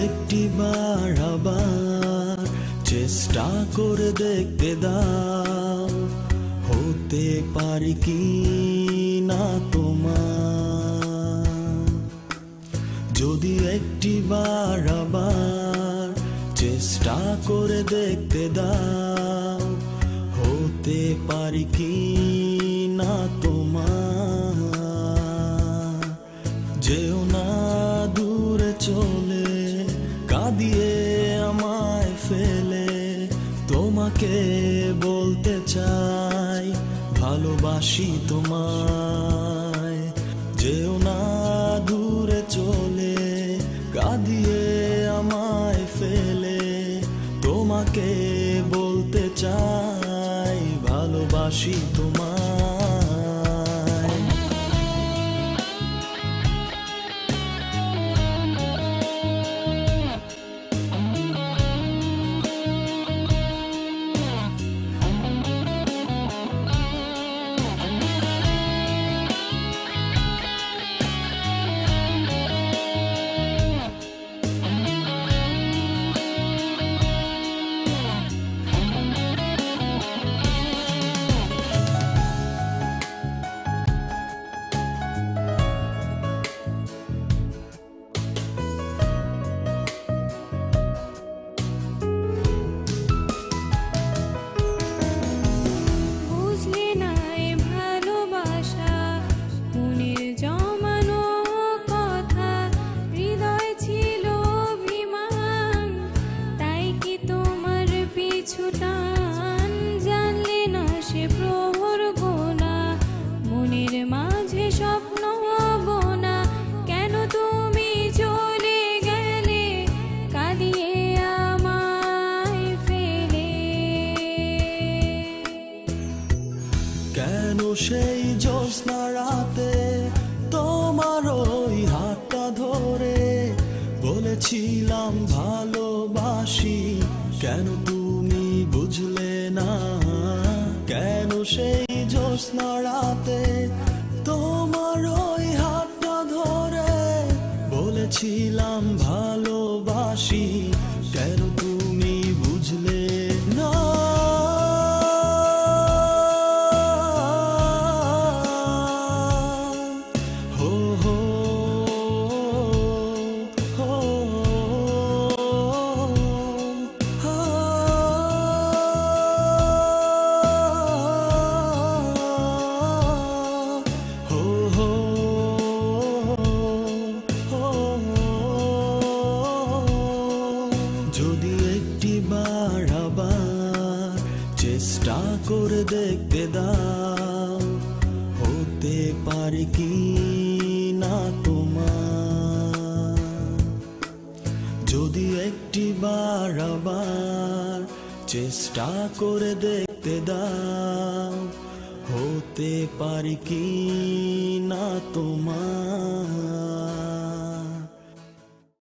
একটি বার আবার চেষ্টা করে দেখতে দাও, হতে পারি কি না তোমার। যদি একটি বার আবার চেষ্টা করে দেখতে দাও, হতে পারি কি না তোমার। যেও না দূরে চলে, কাঁদিয়ে আমায় ফেলে, তোমাকে বলতে চাই ভালোবাসি তোমায়। যেও না দূরে চলে, কাঁদিয়ে আমায় ফেলে, তোমাকে বলতে চাই ভালোবাসি তোমায়। কেন সেই জ্যোৎস্না রাতে তোমার ওই হাতটা ধরে বলেছিলাম ভালোবাসি, কেন তুমি বুঝলে না? কেন সেই জ্যোৎস্না রাতে তোমার ওই হাতটা ধরে বলেছিলাম ভালোবাসি, কেন তুমি বুঝলে না? যদি একটি বার আবার চেষ্টা করে দেখতে দাও, হতে পারি কি না তোমার। যদি একটি বার আবার চেষ্টা করে দেখতে দাও, হতে পারি কি না তোমার।